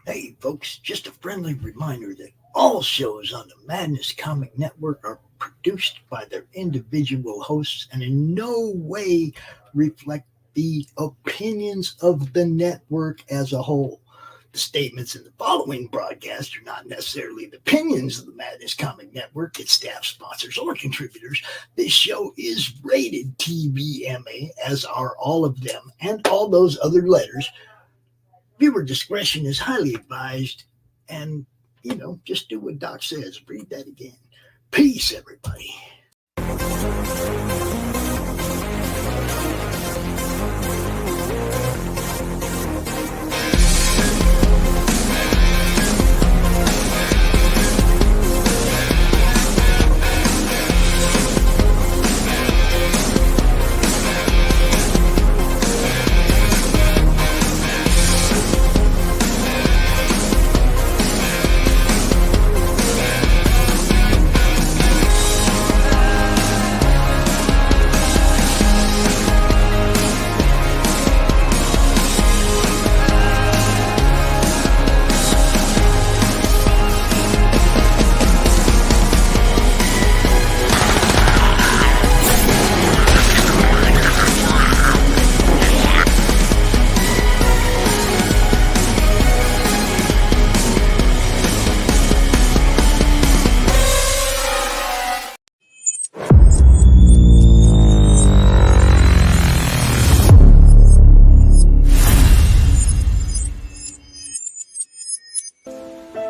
Hey, folks, just a friendly reminder that all shows on the Madness Comic Network are produced by their individual hosts and in no way reflect the opinions of the network as a whole. The statements in the following broadcast are not necessarily the opinions of the Madness Comic Network, its staff, sponsors, or contributors. This show is rated TVMA, as are all of them and all those other letters. Viewer discretion is highly advised, and, just do what Doc says. Read that again. Peace, everybody.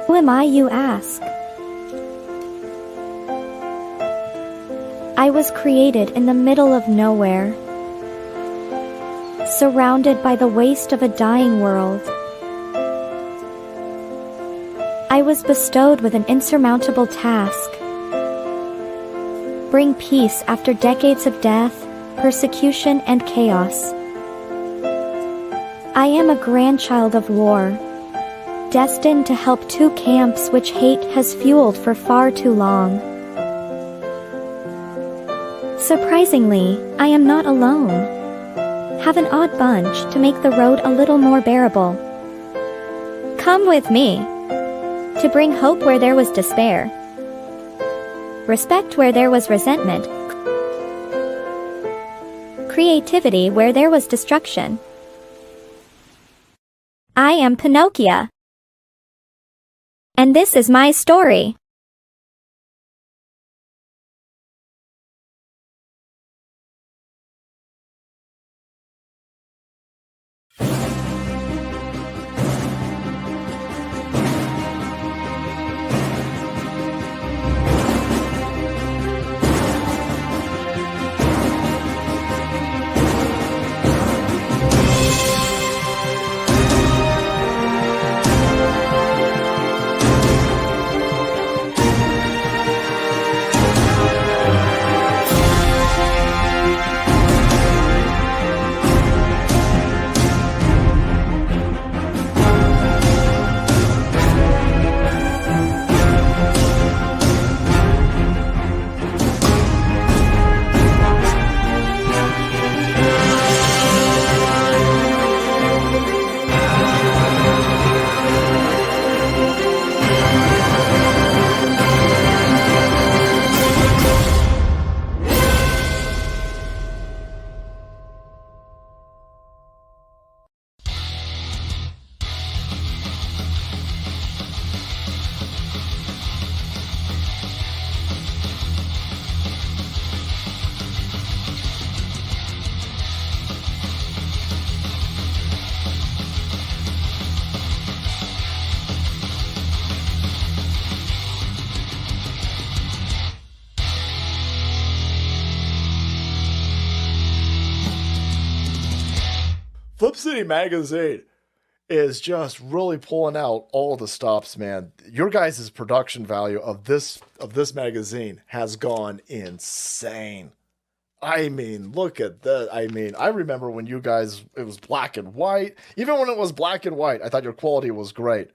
Who am I, you ask? I was created in the middle of nowhere, surrounded by the waste of a dying world. I was bestowed with an insurmountable task: bring peace after decades of death, persecution, and chaos. I am a grandchild of war, destined to help two camps which hate has fueled for far too long. Surprisingly, I am not alone. Have an odd bunch to make the road a little more bearable. Come with me, to bring hope where there was despair, respect where there was resentment, creativity where there was destruction. I am Pinocchio, and this is my story. Flip City Magazine is just really pulling out all the stops, man. Your guys' production value of this magazine has gone insane. I mean, look at that. I mean, I remember when you guys, it was black and white. Even when it was black and white, I thought your quality was great.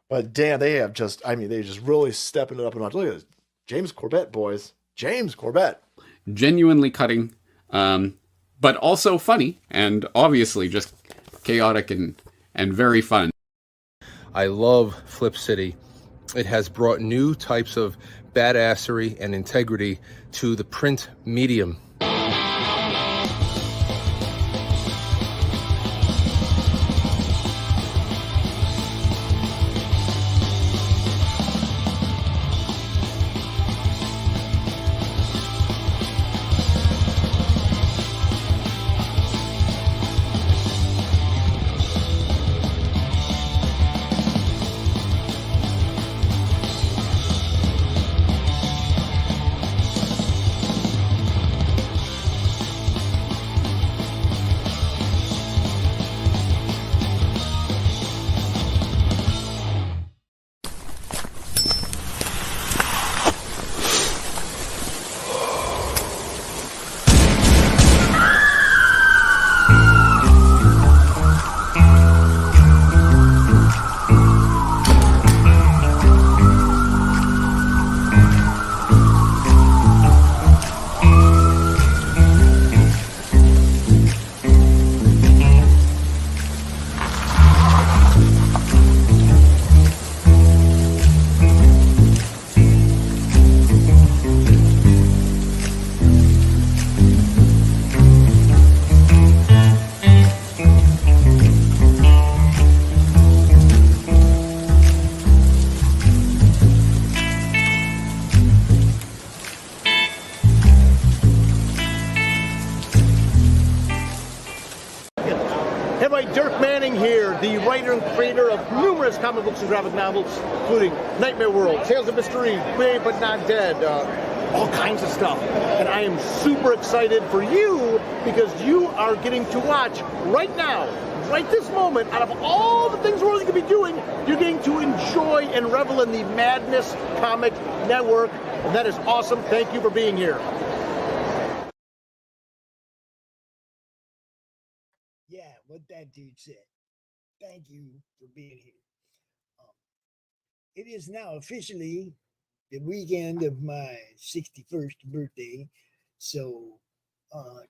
But damn, they have just, I mean, they just really stepping it up a notch. Look at this. James Corbett, boys. James Corbett. Genuinely cutting, but also funny, and obviously just chaotic and very fun. I love Flip City. It has brought new types of badassery and integrity to the print medium. The writer and creator of numerous comic books and graphic novels, including Nightmare World, Tales of Mystery, Brave but Not Dead, all kinds of stuff. And I am super excited for you because you are getting to watch right now, right this moment, out of all the things we're going to be doing, you're getting to enjoy and revel in the Madness Comic Network. And that is awesome. Thank you for being here. Yeah, what that dude said. Thank you for being here. It is now officially the weekend of my 61st birthday. So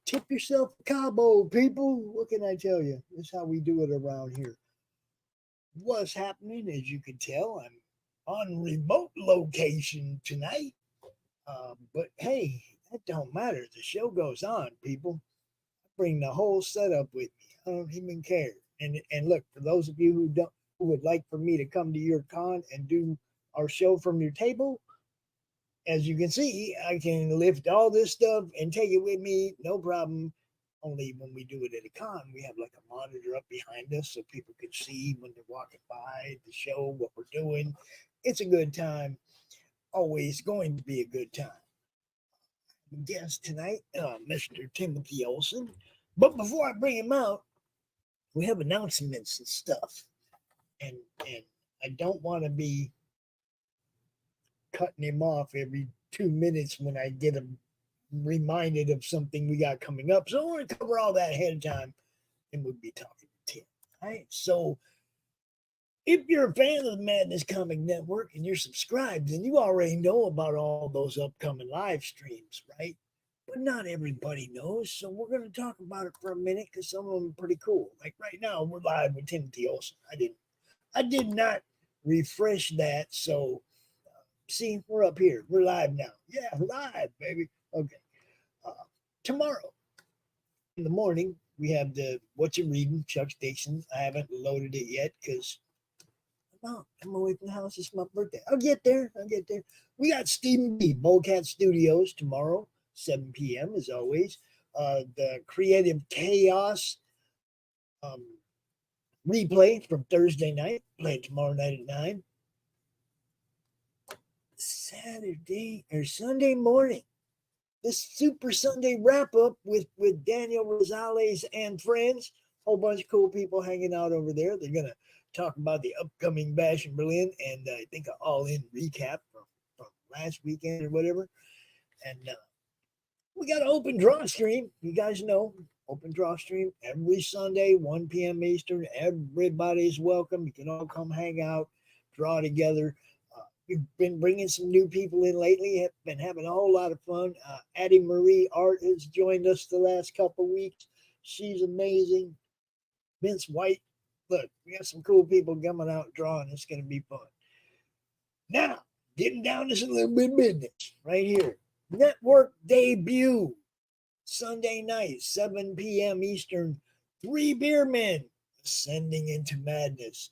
tip yourself a Cabo, people. What can I tell you? That's how we do it around here. What's happening, as you can tell, I'm on remote location tonight. But hey, that don't matter. The show goes on, people. I bring the whole setup with me. I don't even care. And look, for those of you who would like for me to come to your con and do our show from your table, as you can see, I can lift all this stuff and take it with me, no problem. Only when we do it at a con, we have like a monitor up behind us so people can see when they're walking by the show, what we're doing. It's a good time. Always going to be a good time. Guest tonight, Mr. Timothy Olsen. But before I bring him out, we have announcements and stuff. And I don't want to be cutting him off every 2 minutes when I get him reminded of something we got coming up. So I want to cover all that ahead of time, and we'll be talking to Tim. All right. So if you're a fan of the Madness Comic Network and you're subscribed, then you already know about all those upcoming live streams, right? But not everybody knows, so we're going to talk about it for a minute because some of them are pretty cool. Like right now, we're live with Timothy Olsen. I did not refresh that, so see, we're up here. We're live now. Yeah, live, baby. Okay. Tomorrow in the morning, we have the What You Reading, Chuck Dixon. I haven't loaded it yet because I'm away from the house. It's my birthday. I'll get there. We got Stephen B. Boldcat Studios tomorrow, 7 p.m. as always. The Creative Chaos replay from Thursday night, playing tomorrow night at 9. Sunday morning, this Super Sunday wrap up with Daniel Rosales and friends. Whole bunch of cool people hanging out over there. They're gonna talk about the upcoming Bash in Berlin and I think an all-in recap from last weekend or whatever. And we got an open draw stream. You guys know, open draw stream every Sunday, 1 p.m. Eastern. Everybody's welcome. You can all come hang out, draw together. We've been bringing some new people in lately. Have been having a whole lot of fun. Addie Marie Art has joined us the last couple of weeks. She's amazing. Vince White look, we got some cool people coming out drawing. It's going to be fun. Now, getting down to some little bit of business right here. Network debut Sunday night, 7 p.m. Eastern. 3 beer men ascending into madness.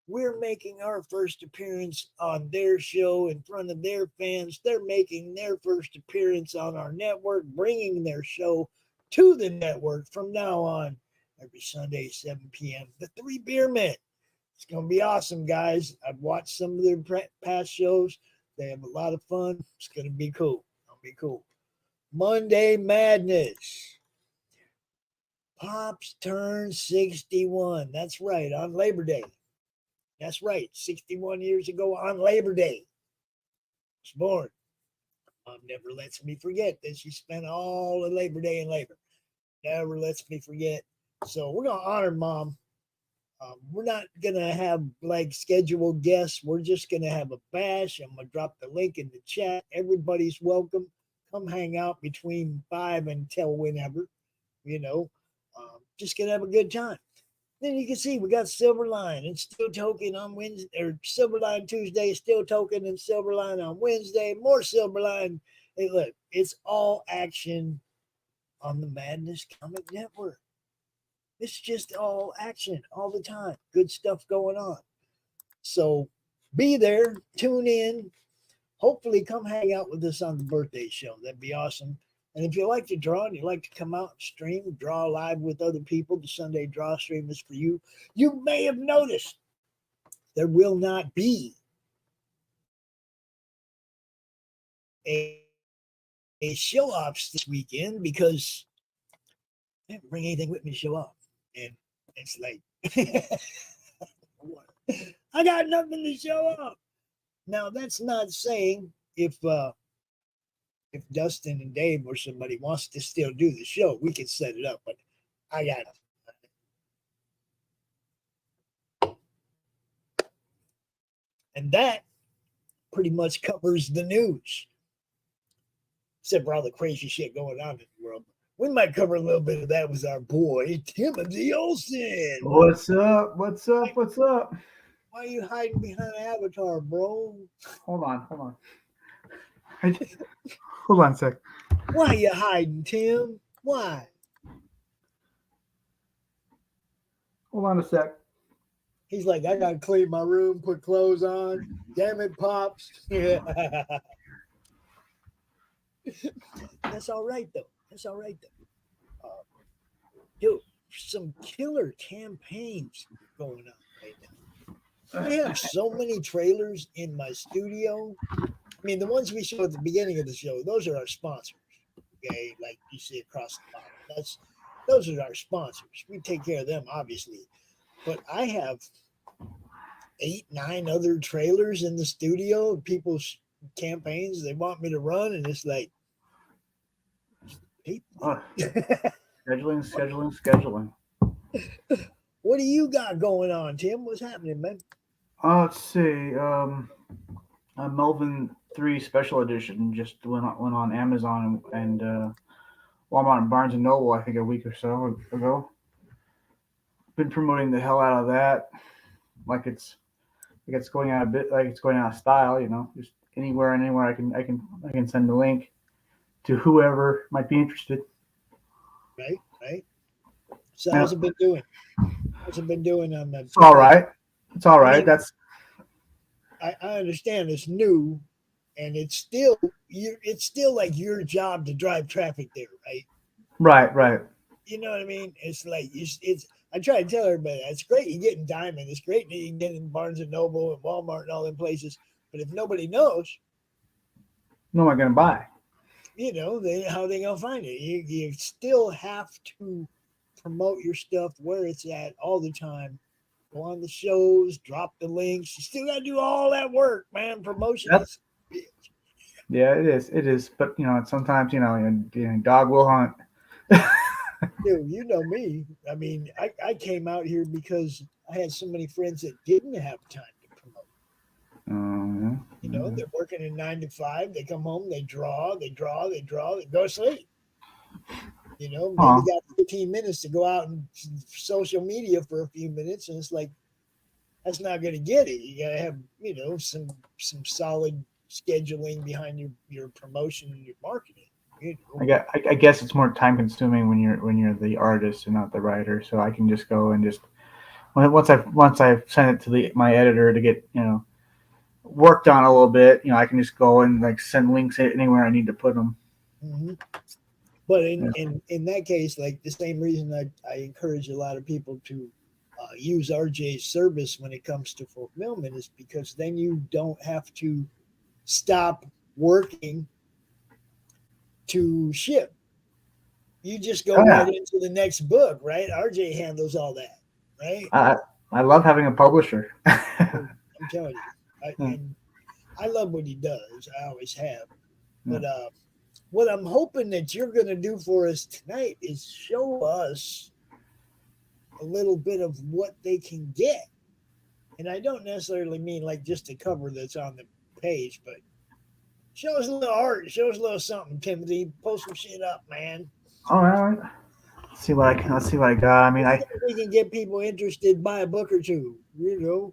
We're making our first appearance on their show in front of their fans. They're making their first appearance on our network, bringing their show to the network from now on every Sunday, 7 p.m. The 3 beer men. It's going to be awesome, guys. I've watched some of their past shows. They have a lot of fun. It's going to be cool. It'll be cool. Monday Madness. Pops turned 61. That's right, on Labor Day. That's right, 61 years ago on Labor Day. She was born. Mom never lets me forget that she spent all of Labor Day in labor. Never lets me forget. So we're going to honor Mom. We're not going to have like scheduled guests. We're just going to have a bash. I'm going to drop the link in the chat. Everybody's welcome. Come hang out between 5 until whenever, you know. Just going to have a good time. Then you can see we got Silverline and Still Toking on Wednesday, or Silverline Tuesday, Still Toking and Silverline on Wednesday. More Silverline. Hey, look, it's all action on the Madness Comic Network. It's just all action all the time. Good stuff going on. So be there, tune in. Hopefully come hang out with us on the birthday show. That'd be awesome. And if you like to draw and you like to come out and stream, draw live with other people, the Sunday draw stream is for you. You may have noticed there will not be a show off this weekend because I didn't bring anything with me to show off. And it's like, I got nothing to show off. Now, that's not saying if Dustin and Dave or somebody wants to still do the show, we can set it up, but I got it. And that pretty much covers the news. Except for all the crazy shit going on in the world. We might cover a little bit of that with our boy, Timothy Olsen. What's up? What's up? What's up? Why are you hiding behind an avatar, bro? Hold on. Hold on a sec. Why are you hiding, Tim? Why? Hold on a sec. He's like, I gotta clean my room, put clothes on. Damn it, Pops. That's all right, though. Dude, some killer campaigns going on right now. I have so many trailers in my studio. I mean, the ones we show at the beginning of the show, those are our sponsors. Okay, like you see across the bottom. Those are our sponsors. We take care of them, obviously. But I have 8, 9 other trailers in the studio, people's campaigns they want me to run, and it's like Scheduling. What do you got going on, Tim? What's happening, man? Let's see. Melvin 3 Special Edition just went on Amazon and Walmart and Barnes and Noble, I think a week or so ago. Been promoting the hell out of that, like it's going out of style, you know. Just anywhere I can send the link to whoever might be interested. Right. So how's it been doing? What's it been doing on the? It's all right. I mean, I understand it's new, and it's still like your job to drive traffic there, right? Right. You know what I mean? It's like I try to tell everybody it's great you get in Diamond, it's great that you can get in Barnes and Noble and Walmart and all them places, but if nobody knows, no one gonna buy. You know, how they gonna find it? You still have to promote your stuff where it's at all the time. Go on the shows, drop the links. You still gotta do all that work, man. Promotion. Yeah, it is. But you know, sometimes dog will hunt. Dude, you know me. I mean, I came out here because I had so many friends that didn't have time to promote. You know, they're working in 9 to 5. They come home, they draw, they go to sleep. You know, maybe got 15 minutes to go out and social media for a few minutes, and it's like that's not going to get it. You got to have some solid scheduling behind your promotion and your marketing. I guess it's more time consuming when you're the artist and not the writer. So I can just go and just once I've sent it to my editor to get worked on a little bit, I can just go and like send links anywhere I need to put them. Mm-hmm. But in that case, like the same reason I encourage a lot of people to use RJ's service when it comes to fulfillment is because then you don't have to stop working to ship. You just go right into the next book, right? RJ handles all that, right? I love having a publisher. I'm telling you, I love what he does. I always have. But what I'm hoping that you're going to do for us tonight is show us a little bit of what they can get. And I don't necessarily mean like just a cover that's on the page, but show us a little art. Show us a little something, Timothy. Post some shit up, man. All right. Let's see what I got. I mean, we can get people interested by a book or two. Yeah.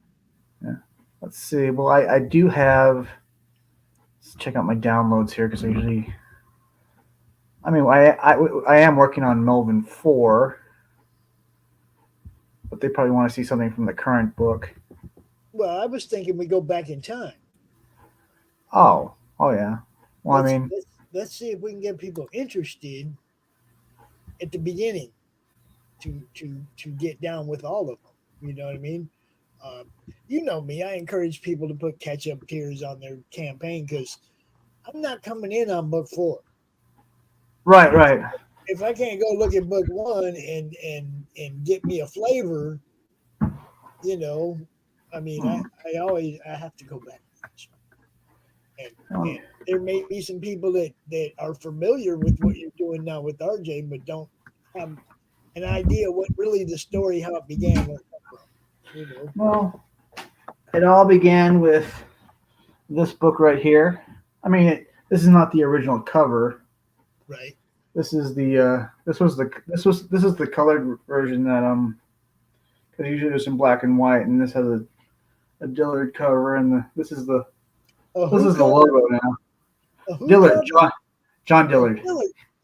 Let's see. Well, I do have. Let's check out my downloads here because I usually. I mean, I am working on Melvin 4, but they probably want to see something from the current book. Well, I was thinking we go back in time. Oh yeah. Well, let's see if we can get people interested at the beginning to get down with all of them. You know what I mean? You know me. I encourage people to put catch-up tiers on their campaign because I'm not coming in on book 4. Right. If I can't go look at book 1 and get me a flavor, I mean, I have to go back. And there may be some people that are familiar with what you're doing now with RJ, but don't have an idea what really the story, how it began. Well, it all began with this book right here. I mean, this is not the original cover. Right. This is this is the colored version that because usually it's in black and white, and this has a Dillard cover, and this is the logo now. Dillard, John Dillard.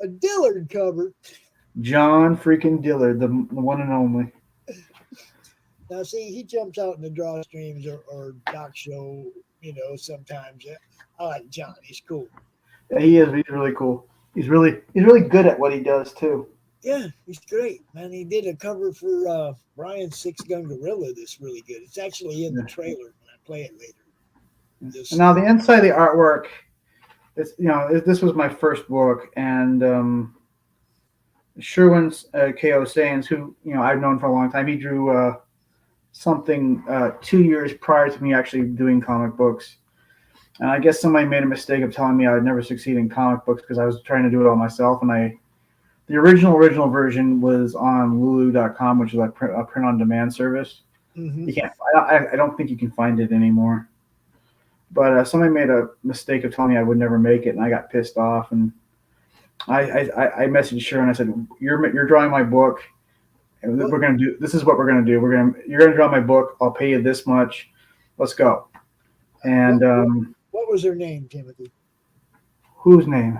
A Dillard cover. John freaking Dillard, the one and only. Now, see, he jumps out in the draw streams or doc show, sometimes. I like John. He's cool. Yeah, he is. He's really cool. He's really good at what he does too. Yeah, he's great, man. He did a cover for Brian's 6-Gun Gorilla that's really good. It's actually in the trailer when I play it later. Now the inside of the artwork, this was my first book, and Sherwin's K.O. Sains, who I've known for a long time. He drew something 2 years prior to me actually doing comic books. And I guess somebody made a mistake of telling me I would never succeed in comic books because I was trying to do it all myself. And the original version was on Lulu.com, which is like a print-on-demand service. Mm-hmm. You can't. I don't think you can find it anymore. But somebody made a mistake of telling me I would never make it, and I got pissed off. And I messaged Sharon. I said, "You're drawing my book, and we're gonna do. This is what we're gonna do. You're gonna draw my book. I'll pay you this much. Let's go." And what was her name, Timothy? Whose name?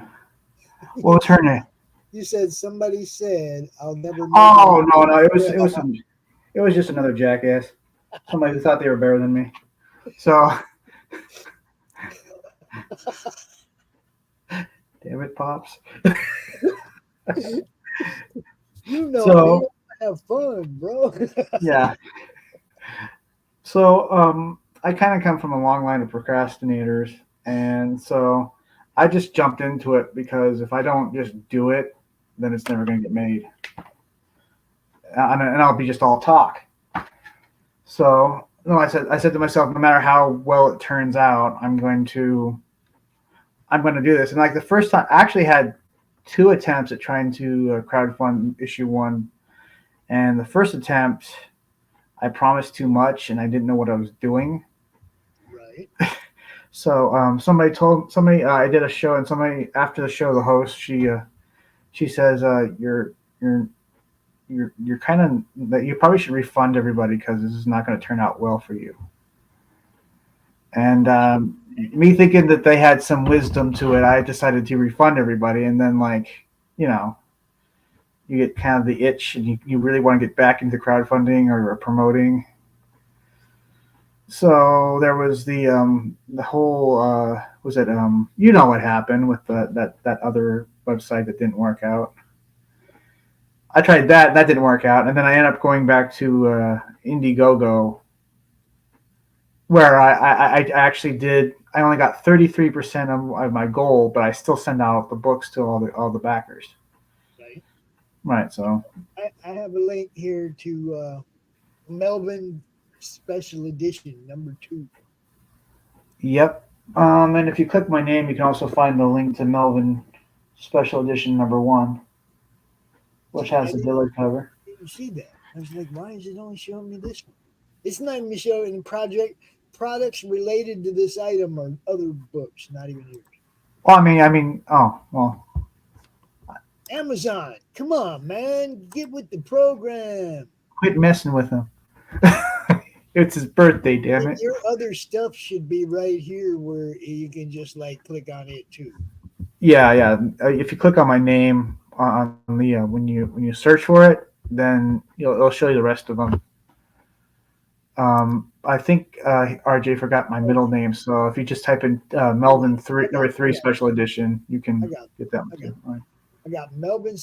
What was her name? You said somebody said I'll never. Oh no! It was just another jackass. Somebody who thought they were better than me. So. Damn it, Pops. So, have fun, bro. Yeah. So I kind of come from a long line of procrastinators, and so I just jumped into it because if I don't just do it, then it's never going to get made, and I'll be just all talk. So no, I said to myself, no matter how well it turns out, I'm going to do this. And like the first time, I actually had 2 attempts at trying to crowdfund issue 1, and the first attempt, I promised too much, and I didn't know what I was doing. Right. So somebody I did a show, and somebody after the show, the host, she says you're you're kind of that you probably should refund everybody because this is not going to turn out well for you. And me thinking that they had some wisdom to it, I decided to refund everybody. And then, like, you know, you get kind of the itch and you really want to get back into crowdfunding or promoting. So there was the whole was it you know what happened with that other website that didn't work out. I tried that didn't work out, and then I ended up going back to Indiegogo, where I actually did. I only got 33% of my goal, but I still send out the books to all the backers. Right. So I have a link here to Melvin Special Edition #2. Yep. And if you click my name, you can also find the link to Melvin Special Edition #1, which has the Dillard cover. You see that? I was like, why is it only showing me this one? It's not even showing products related to this item or other books, not even yours. Well, I mean, oh well. Amazon, come on, man, get with the program. Quit messing with him. It's his birthday, damn it. Your other stuff should be right here where you can just like click on it too. Yeah. If you click on my name on the when you search for it, then it'll show you the rest of them. I think RJ forgot my middle name, so if you just type in Melvin #3 Special Edition, you can get that one. I got Melvin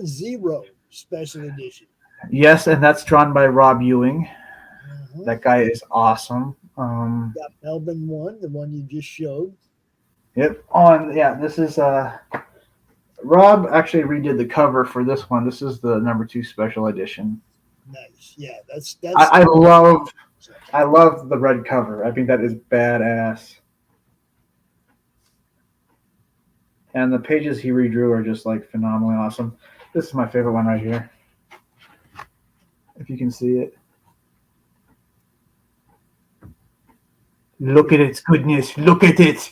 0 Special Edition. Yes, and that's drawn by Rob Ewing. Mm-hmm. That guy is awesome. Got Melvin 1, the one you just showed. Yep. This is Rob actually redid the cover for this one. This is the #2 Special Edition. Nice. Yeah, that's I love the red cover. I think that is badass. And the pages he redrew are just like phenomenally awesome. This is my favorite one right here. If you can see it. Look at its goodness. Look at it.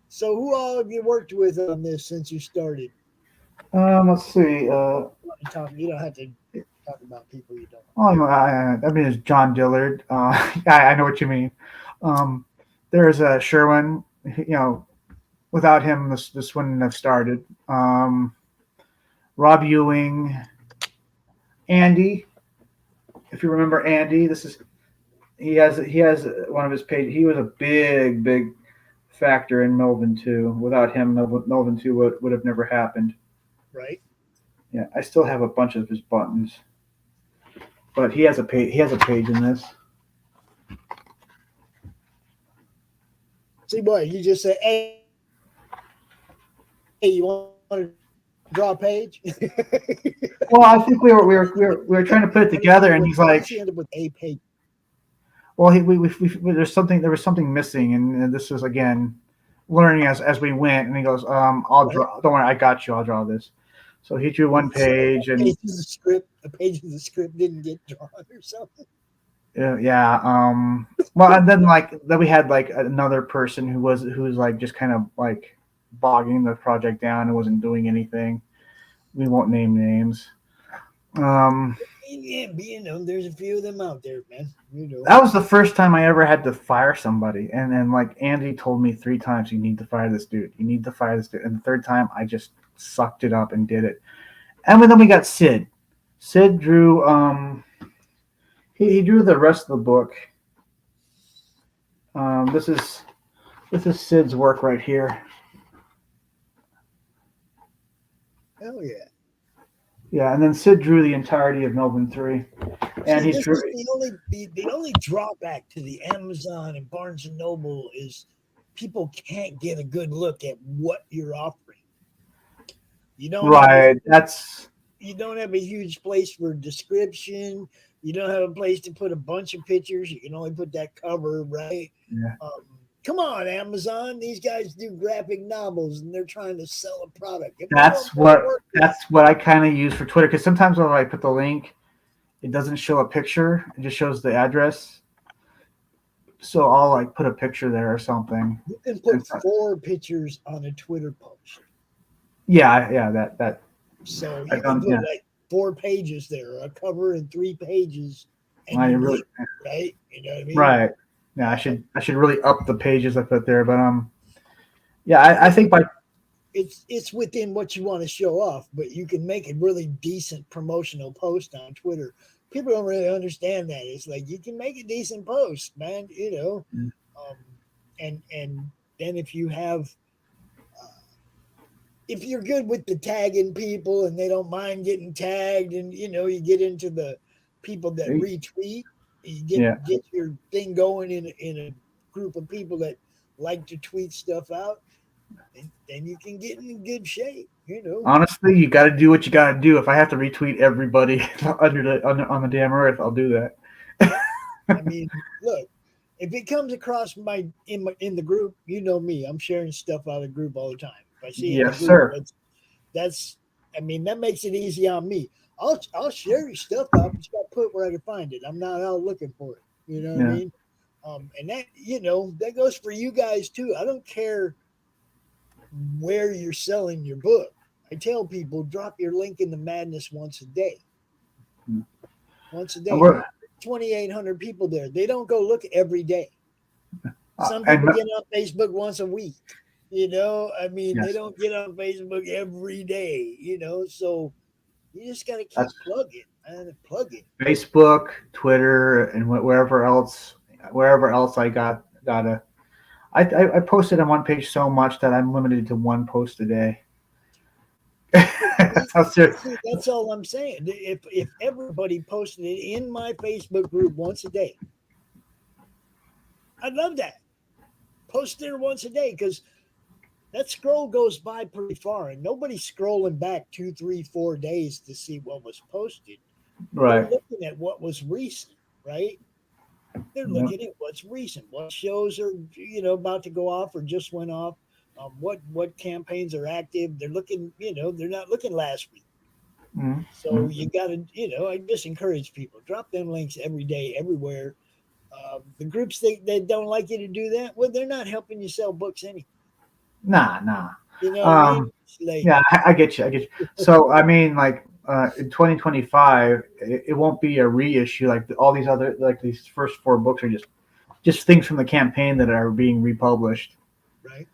So who all have you worked with on this since you started? Let's see. You don't have to talk about people you don't. Oh, I mean, it's John Dillard. I know what you mean. There's Sherwin. Without him, this wouldn't have started. Rob Ewing, Andy. If you remember Andy, he has one of his pages. He was a big factor in Melvin 2. Without him, Melvin 2 would have never happened. Right. Yeah, I still have a bunch of his buttons, but he has a page. He has a page in this. See, boy, you just say, "Hey, you want to draw a page?" Well, I think we were trying to put it together, and he's like, "She ended with a page." Well, there was something missing, and this was again learning as we went. And he goes, "I'll draw. Don't worry, I got you. I'll draw this." So he drew one page, and a page of the script didn't get drawn or something. Yeah. Well, and then we had like another person who was like just kind of like bogging the project down and wasn't doing anything. We won't name names. Yeah, there's a few of them out there, man. That was the first time I ever had to fire somebody, and then like Andy told me 3 times, "You need to fire this dude. You need to fire this dude." And the third time, I just sucked it up and did it. And then we got Sid. Sid drew. He drew the rest of the book. This is Sid's work right here. Hell yeah. Yeah, and then Sid drew the entirety of Melvin 3. And the only drawback to the Amazon and Barnes and Noble is people can't get a good look at what you're offering. You don't you don't have a huge place for description. You don't have a place to put a bunch of pictures. You can only put that cover, right? Yeah. Come on, Amazon. These guys do graphic novels, and they're trying to sell a product. That's what I kind of use for Twitter, because sometimes when I put the link, it doesn't show a picture. It just shows the address. So I'll like put a picture there or something. You can put 4 pictures on a Twitter post. Yeah, that. So I you can don't. put Yeah, like 4 pages there, a cover and 3 pages, and I you're really. good, right? You know what I mean? Right. Yeah, I should really up the pages I put there, but yeah, I think by It's within what you want to show off, but you can make a really decent promotional post on Twitter. People don't really understand that. It's like you can make a decent post, man. You know, um, and then if you're good with the tagging people and they don't mind getting tagged, and you get into the people that retweet, you yeah. get your thing going in a group of people that like to tweet stuff out, and then you can get in good shape. Honestly, you got to do what you got to do. If I have to retweet everybody on the damn earth, I'll do that. I mean, look, if it comes across in the group, you know me, I'm sharing stuff out of the group all the time. If I see it in the Yes, group, sir. that's I mean, that makes it easy on me. I'll share your stuff out, but you got to put where I can find it. I'm not out looking for it. You know what I Yeah. mean? And that that goes for you guys too. I don't care where you're selling your book. I tell people, drop your link in the madness once a day. Once a And day. we're 2,800 people there. They don't go look every day. Some and people get on Facebook once a week. I mean, they yes, don't get on Facebook every day, so you just got to keep that's plugging, man. Plug it. Facebook, Twitter, and wherever else I got a. I posted on one page so much that I'm limited to one post a day. That's how serious. See, that's all I'm saying. If everybody posted it in my Facebook group once a day, I'd love that. Post there once a day, because that scroll goes by pretty far, and nobody's scrolling back 2, 3, 4 days to see what was posted. They're Right. looking at what was recent, right? They're Yep. looking at what's recent, what shows are about to go off or just went off, what campaigns are active. They're looking, they're not looking last week. Mm-hmm. So you got to, I just encourage people, drop them links every day, everywhere. The groups that don't like you to do that, well, they're not helping you sell books anyway. Nah. You know what I mean? Like, Yeah, I get you. So I mean, like in 2025, it won't be a reissue like all these other, like these first 4 books are just things from the campaign that are being republished. right?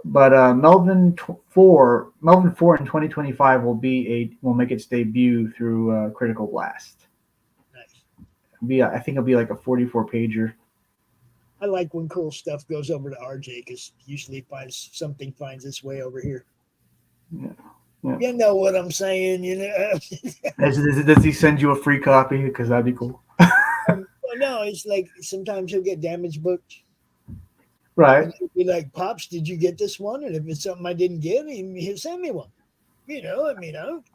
But Melvin 4 in 2025 will make its debut through Critical Blast. Nice. I think it'll be like a 44 pager. I like when cool stuff goes over to RJ, because usually something finds its way over here. Yeah. You know what I'm saying, Does he send you a free copy? Because that'd be cool. Well, no, it's like sometimes he'll get damaged books. Right. And he'll be like, Pops, did you get this one? And if it's something I didn't get, he'll send me one. I mean, I don't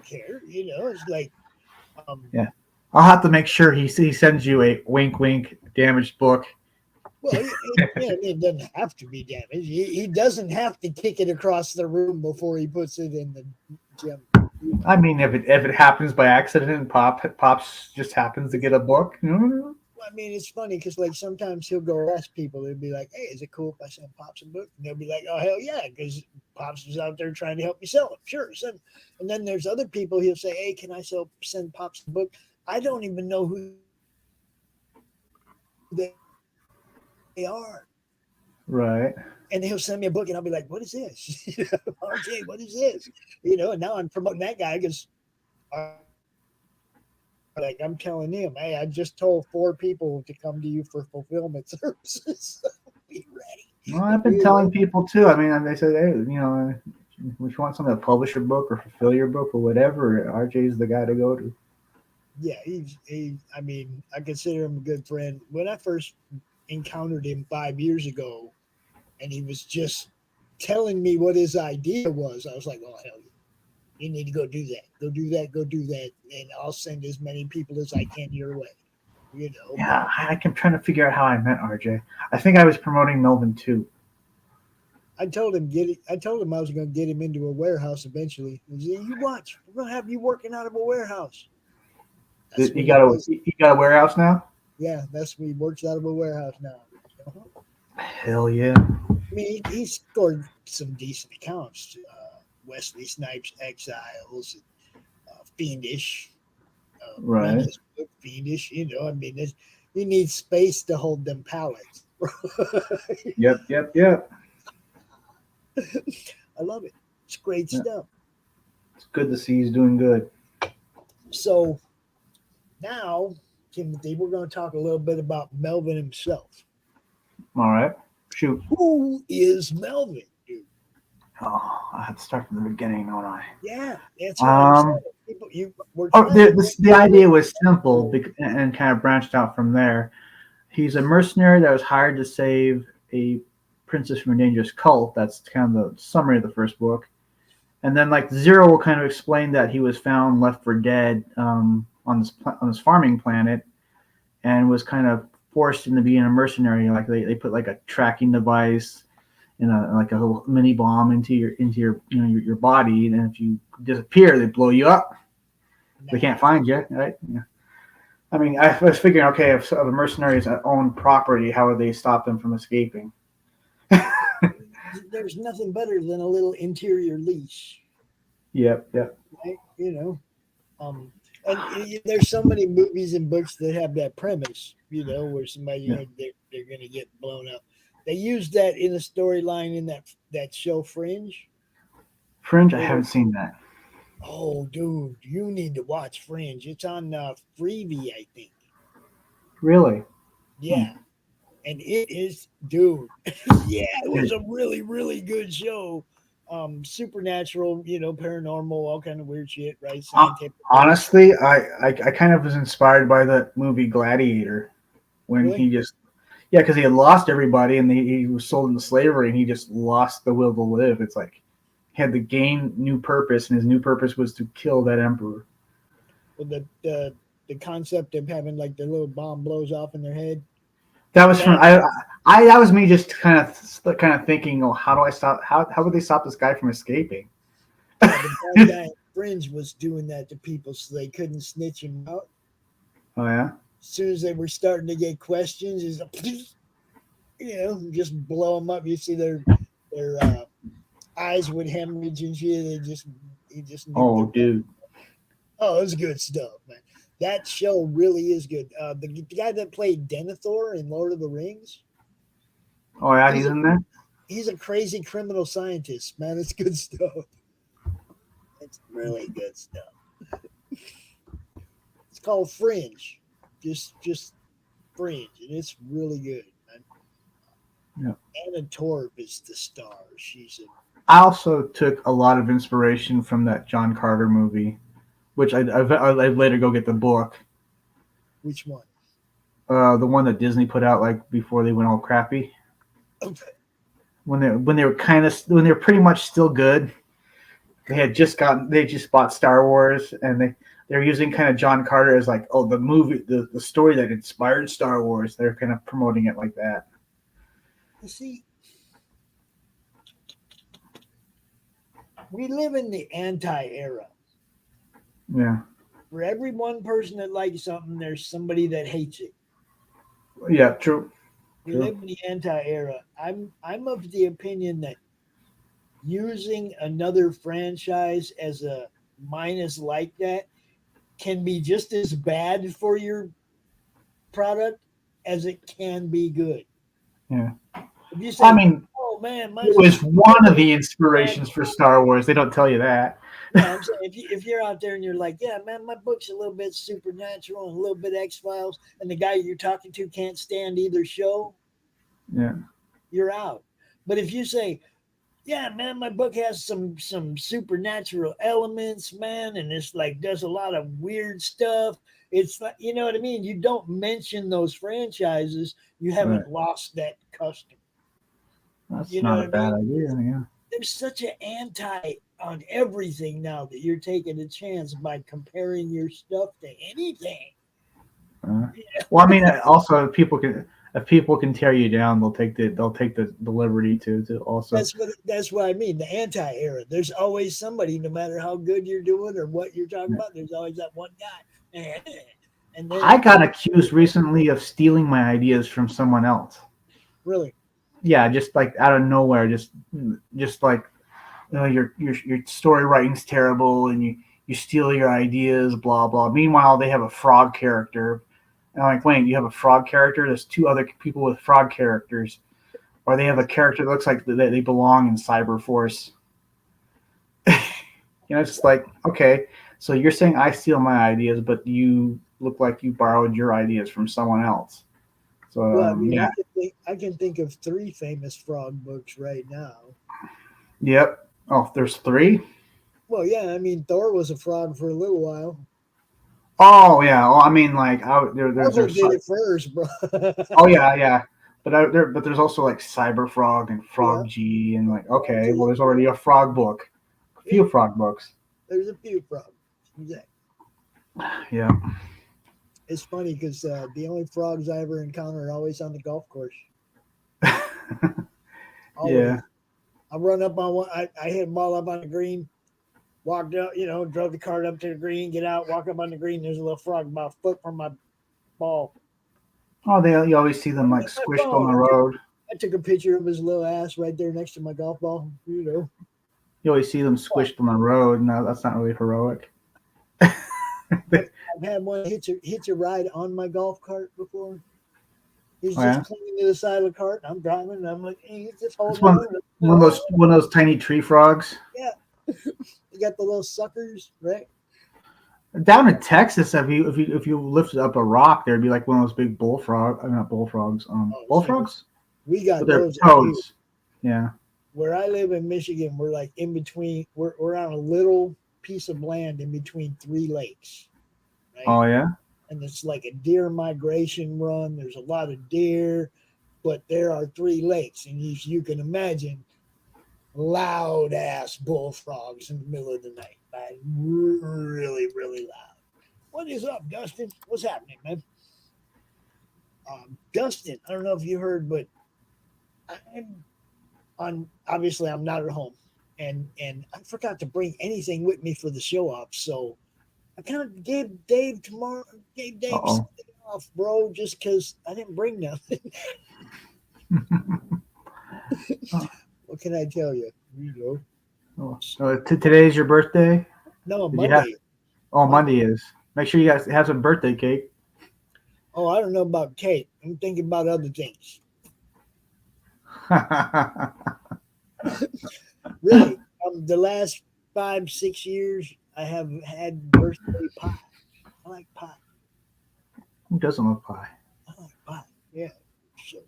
care. It's like, Yeah. I'll have to make sure he sends you a wink damaged book. well, it doesn't have to be damaged. He doesn't have to kick it across the room before he puts it in the gym. I mean, if it happens by accident and Pops just happens to get a book. I mean, it's funny because like sometimes he'll go ask people. They'll be like, "Hey, is it cool if I send Pops a book?" And they'll be like, "Oh, hell yeah," because Pops is out there trying to help me sell it. Sure, send. And then there's other people. He'll say, "Hey, can I send Pops a book?" I don't even know who they are. Right. And he'll send me a book, and I'll be like, "What is this?" RJ, what is this? And now I'm promoting that guy because. Like I'm telling him, hey, I just told 4 people to come to you for fulfillment services. Be ready. Well, I've been telling people too. I mean, they said, hey, if you want someone to publish your book or fulfill your book or whatever, RJ's the guy to go to. Yeah, I mean, I consider him a good friend. When I first encountered him 5 years ago, and he was just telling me what his idea was, I was like, oh hell yeah. You need to go do that. Go do that. And I'll send as many people as I can your way. Yeah, I'm trying to figure out how I met RJ. I think I was promoting Melvin too. I told him I was going to get him into a warehouse eventually. You watch. We're going to have you working out of a warehouse. He got a warehouse now? Yeah, he works out of a warehouse now. Hell yeah. I mean, he scored some decent accounts. Wesley Snipes' Exiles, and, Fiendish, Right. Rena's book, Fiendish. I mean, you need space to hold them pallets. Yep. I love it. It's great stuff. It's good to see he's doing good. So now, Timothy, we're going to talk a little bit about Melvin himself. All right. Shoot. Who is Melvin, dude? Oh, I have to start from the beginning, don't I? Yeah, that's what I'm saying. The idea was simple and kind of branched out from there. He's a mercenary that was hired to save a princess from a dangerous cult. That's kind of the summary of the first book. And then, like, Zero will kind of explain that he was found left for dead on this farming planet, and was kind of forced into being a mercenary. Like they put like a tracking device and a little mini bomb into your body, and if you disappear, they blow you up. They can't find you, right? Yeah. I mean, I was figuring, okay, if the mercenaries own property, how would they stop them from escaping? There's nothing better than a little interior leash. Yep. Right? And there's so many movies and books that have that premise, where somebody, they're going to get blown up. They used that in a storyline in that show Fringe. Fringe, I haven't seen that. Oh, dude, you need to watch Fringe. It's on Freevee, I think. Really? Yeah. And it is, dude. Yeah, it was a really, really good show. Supernatural, paranormal, all kind of weird shit, right? Scientific. Honestly, I kind of was inspired by the movie Gladiator when Really? because he had lost everybody and he was sold into slavery and he just lost the will to live. It's like he had to gain new purpose, and his new purpose was to kill that emperor. Well, the concept of having like the little bomb blows off in their head. That was from that was me just kind of thinking, oh, how do I stop? How would they stop this guy from escaping? The bad guy in Fringe was doing that to people so they couldn't snitch him out. Oh yeah. As soon as they were starting to get questions, he's like, just blow them up. You see their eyes would hemorrhage and shit. He just. Oh, dude. Oh, it was good stuff, man. That show really is good. The guy that played Denethor in Lord of the Rings. Oh yeah, he's in there. He's a crazy criminal scientist, man. It's good stuff. It's really good stuff. It's called Fringe. Just Fringe, and it's really good, man. Yeah. Anna Torv is the star. I also took a lot of inspiration from that John Carter movie, which I'd later go get the book. Which one? The one that Disney put out like before they went all crappy. Okay. When they were pretty much still good. They just bought Star Wars, and they're using kind of John Carter as like, oh, the movie, the story that inspired Star Wars. They're kind of promoting it like that. You see, we live in the anti-era. Yeah. For every one person that likes something, there's somebody that hates it. Yeah, true. We live in the anti-era. I'm of the opinion that using another franchise as a minus like that can be just as bad for your product as it can be good. Yeah. If you say, oh man, it was one of the inspirations for Star Wars. They don't tell you that. Yeah, I'm saying if you're out there and you're like, yeah, man, my book's a little bit supernatural and a little bit X-Files, and the guy you're talking to can't stand either show, yeah, you're out. But if you say, yeah, man, my book has some supernatural elements, man, and it's like does a lot of weird stuff. It's like, you know what I mean? You don't mention those franchises, you haven't lost that customer. That's not a bad idea, yeah. There's such an anti on everything now that you're taking a chance by comparing your stuff to anything. Well, I mean, also if people can tear you down, they'll take the liberty to also. That's what I mean. The anti-era. There's always somebody, no matter how good you're doing or what you're talking about. There's always that one guy. And then, I got accused recently of stealing my ideas from someone else. Really? Yeah, just like out of nowhere, just like your story writing's terrible, and you steal your ideas, blah blah. Meanwhile, they have a frog character, and I'm like, wait, you have a frog character? There's two other people with frog characters, or they have a character that looks like they belong in Cyberforce. It's just like, okay, so you're saying I steal my ideas, but you look like you borrowed your ideas from someone else. So Well, I mean, yeah, I can think of 3 famous frog books right now. yep. Oh, there's 3. Well, yeah, I mean, Thor was a frog for a little while. Oh yeah. Well, I mean, like, there's Did it first, bro. oh yeah. But there's also like Cyber Frog and Frog G, and like, okay, well, there's already a frog book, a few frog books. There's a few frogs. Exactly. Yeah. It's funny because the only frogs I ever encounter are always on the golf course. Yeah. I run up on one. I hit a ball up on the green, walked up, drove the cart up to the green, get out, walk up on the green. There's a little frog about a foot from my ball. Oh, you always see them like squished on the road. I took a picture of his little ass right there next to my golf ball. You always see them squished on the road. No, that's not really heroic. I've had one hit a ride on my golf cart before. He's just clinging to the side of the cart. I'm driving, and I'm like, hey, he's just holding on. One of those tiny tree frogs. Yeah, you got the little suckers, right? Down in Texas, if you lifted up a rock, there'd be like one of those big bullfrogs. Not bullfrogs. Bullfrogs. We got those toads. Yeah. Where I live in Michigan, we're like in between. We're on a little piece of land in between 3 lakes. Right? Oh yeah. And it's like a deer migration run. There's a lot of deer, but there are 3 lakes, and you can imagine loud ass bullfrogs in the middle of the night. Right? Really, really loud. What is up, Dustin? What's happening, man? Dustin, I don't know if you heard, but obviously I'm not at home, and I forgot to bring anything with me for the show off, so I kind of gave Dave Sunday off, bro, just because I didn't bring nothing. What can I tell you? Today's your birthday? No, Monday. Monday is. Make sure you guys have some birthday cake. Oh, I don't know about cake. I'm thinking about other things. Really, the last 5-6 years, I have had birthday pie. I like pie. Who doesn't love pie? I like pie. Yeah. So.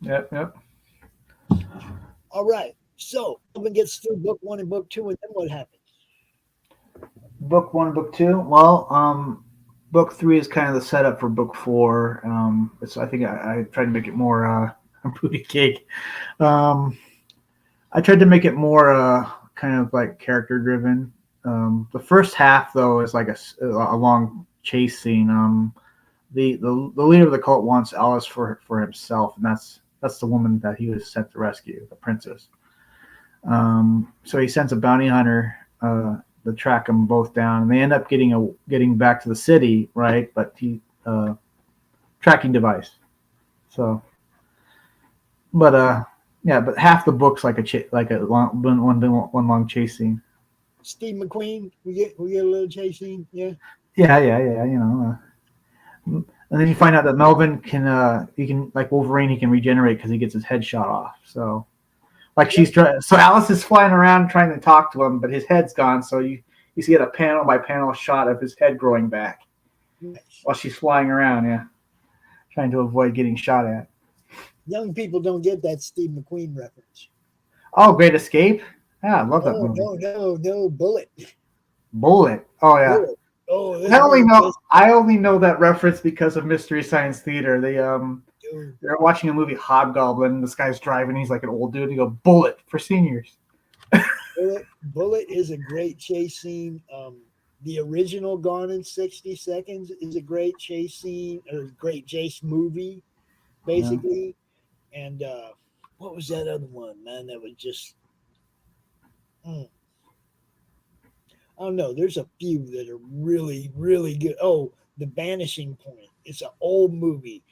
Yep. All right. So, Melvin gets through book 1 and book 2, and then what happens? Book 1 and book 2. Well, book 3 is kind of the setup for book 4. I think I tried to make it more a booty cake. I tried to make it more kind of like character driven. The first half though is like a long chase scene. The leader of the cult wants Alice for himself, and that's the woman that he was sent to rescue, the princess. So he sends a bounty hunter to track them both down, and they end up getting back to the city, right? But he tracking device. So, but half the book's like a one long chase scene. Steve McQueen, we get a little chase scene, yeah. Yeah. And then you find out that Melvin can like Wolverine, he can regenerate because he gets his head shot off. So, like so Alice is flying around trying to talk to him, but his head's gone. So you see a panel by panel shot of his head growing back while she's flying around, trying to avoid getting shot at. Young people don't get that Steve McQueen reference. Oh, Great Escape! Yeah, I love that movie. No, Bullet. Bullet. Oh yeah. Bullet. Oh, I only know that reference because of Mystery Science Theater. They're watching a movie Hobgoblin. This guy's driving. He's like an old dude. He go Bullet for seniors. Bullet is a great chase scene. The original Gone in 60 Seconds is a great chase scene, or great chase movie, basically. Yeah. And what was that other one, man? That was just. I don't know. There's a few that are really, really good. Oh, The Vanishing Point. It's an old movie.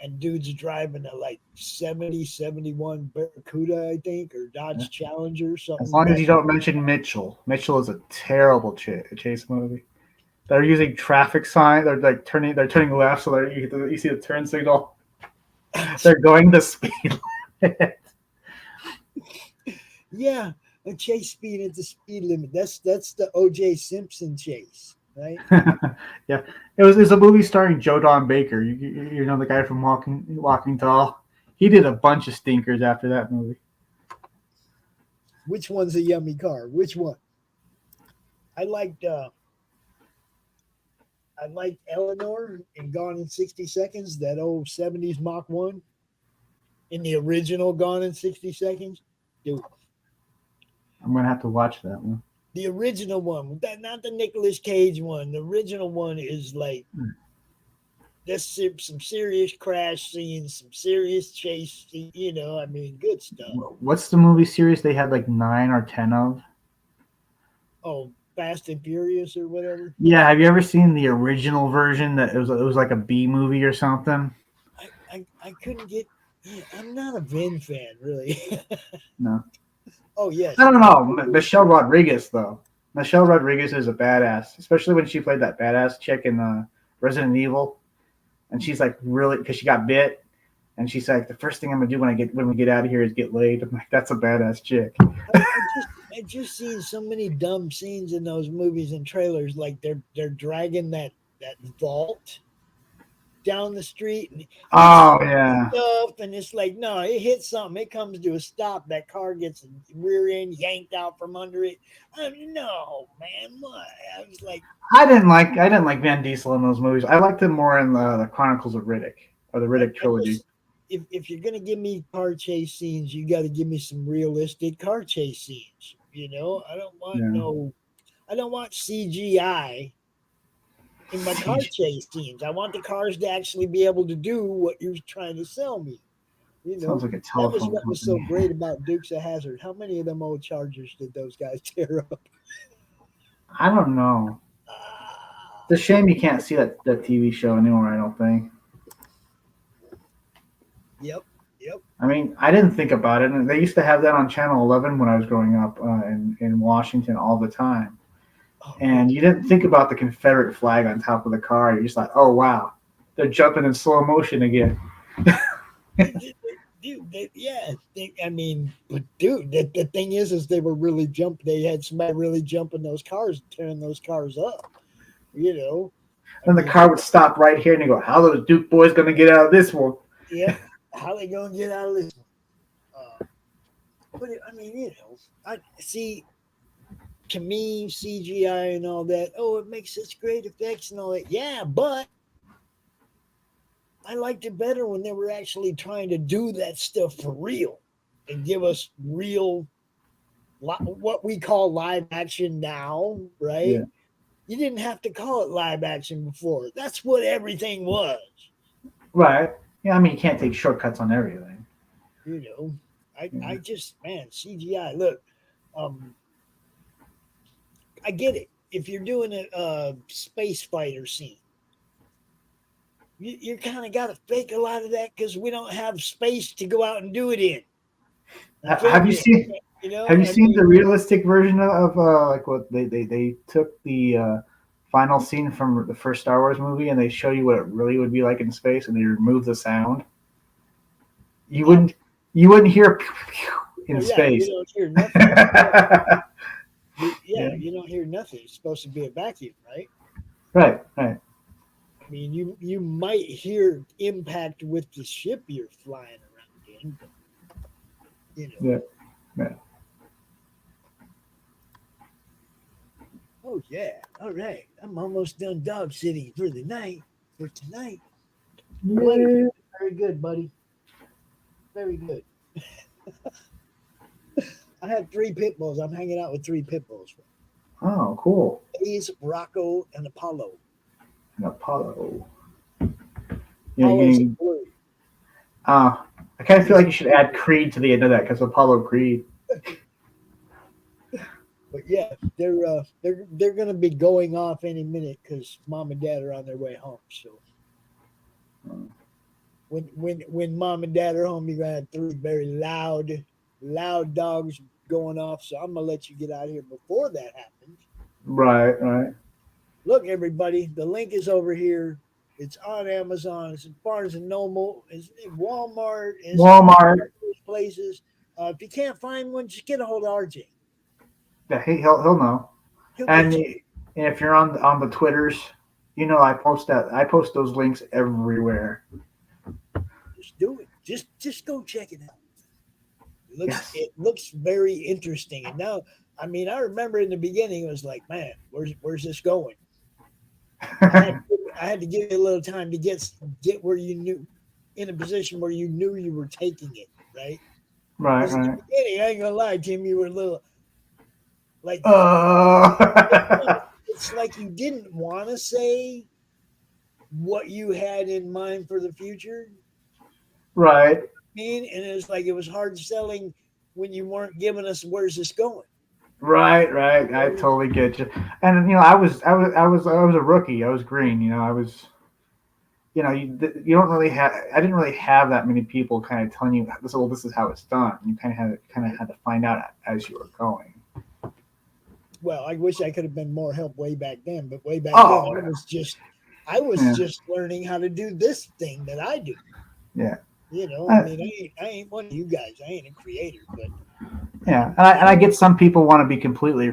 and dude's driving a like 71 Barracuda, I think, or Dodge Challenger or something. As long as you don't mention Mitchell. Mitchell is a terrible chase movie. They're using traffic signs. They're like turning left, so that you see the turn signal. They're going the speed limit. Yeah, a chase speed at the speed limit. That's the O.J. Simpson chase, right? Yeah, it's a movie starring Joe Don Baker. You know the guy from Walking Tall. He did a bunch of stinkers after that movie. Which one's a yummy car? Which one? I liked Eleanor in Gone in 60 Seconds, that old 70s Mach 1. In the original Gone in 60 Seconds. Dude. I'm going to have to watch that one. The original one, not the Nicolas Cage one. The original one is like, there's some serious crash scenes, some serious chase, I mean, good stuff. What's the movie series they had like 9 or 10 of? Oh, Fast and Furious or whatever? Yeah, have you ever seen the original version that it was like a B movie or something? I couldn't get, I'm not a Vin fan, really. No. Oh, yes. I don't know. Michelle Rodriguez, though. Michelle Rodriguez is a badass, especially when she played that badass chick in Resident Evil. And she's like, really, because she got bit. And she's like, the first thing I'm going to do when we get out of here is get laid. I'm like, that's a badass chick. I just seen so many dumb scenes in those movies and trailers. Like they're dragging that vault down the street. And yeah. Stuff, and it's like, no, it hits something. It comes to a stop. That car gets rear end yanked out from under it. No, man, what? I was like, I didn't like Van Diesel in those movies. I liked him more in the Chronicles of Riddick or the Riddick trilogy. If you're gonna give me car chase scenes, you got to give me some realistic car chase scenes. I don't want CGI in my car chase scenes. I want the cars to actually be able to do what you're trying to sell me. Sounds like a telephone that was what company. was so great about Dukes of Hazzard. How many of them old Chargers did those guys tear up? I don't know. It's a shame you can't see that TV show anymore, I don't think. Yep. I mean, I didn't think about it. And they used to have that on Channel 11 when I was growing up in Washington all the time. And you didn't think about the Confederate flag on top of the car. You just thought, oh, wow, they're jumping in slow motion again. Dude, the thing is they were really they had somebody really jumping those cars, tearing those cars up, Then the car would stop right here and you go, how are those Duke boys going to get out of this one? Yeah, how are they going to get out of this one? But I see, to me, CGI and all that, it makes such great effects and all that. Yeah, but I liked it better when they were actually trying to do that stuff for real and give us real, what we call live action now, right? Yeah. You didn't have to call it live action before. That's what everything was. Right. Yeah, I mean, you can't take shortcuts on everything. I just, man, CGI. Look, I get it. If you're doing a space fighter scene, you kind of got to fake a lot of that because we don't have space to go out and do it in. Have you seen the realistic version of like what they took the final scene from the first Star Wars movie and they show you what it really would be like in space and they remove the sound? You wouldn't hear pew, pew in space. You don't hear nothing. You don't hear nothing. It's supposed to be a vacuum, right? Right. I mean, you might hear impact with the ship you're flying around in, but, Yeah. Oh yeah. All right. I'm almost done dog sitting for tonight. Yeah. Very good, buddy. Very good. I have 3 pit bulls. I'm hanging out with 3 pit bulls. Oh, cool. Ace, Rocco, and Apollo. Apollo. Apollo's blue. I kind of feel like you should add Creed to the end of that because Apollo Creed. But yeah, they're going to be going off any minute because mom and dad are on their way home. So when mom and dad are home, you're gonna have 3 very loud dogs going off. So I'm gonna let you get out of here before that happens. Right, right. Look, everybody, the link is over here. It's on Amazon. It's in Barnes and Noble. It's in Walmart. It's Walmart. Places. If you can't find one, just get a hold of RJ. Yeah, he'll know. He'll And get you. if you're on the Twitters, you know I post those links everywhere. Just do it. Just go check it out. Yes. It looks very interesting. And now, I mean, I remember in the beginning it was like, man, where's this going? I had to give you a little time to get where you knew, in a position where you knew you were taking it, right? Right, In the right. beginning, I ain't gonna lie, Tim, you were a little like it's like you didn't want to say what you had in mind for the future. Right. I mean, and it's like it was hard selling when you weren't giving us where's this going. Right. I totally get you. And I was a rookie. I was green. I was. You don't really have. I didn't really have that many people kind of telling you this is how it's done. You kind of had to find out as you were going. Well, I wish I could have been more help way back then, but way back then I was just learning how to do this thing that I do. Yeah. I mean, I ain't one of you guys. I ain't a creator, but yeah, and I get some people want to be completely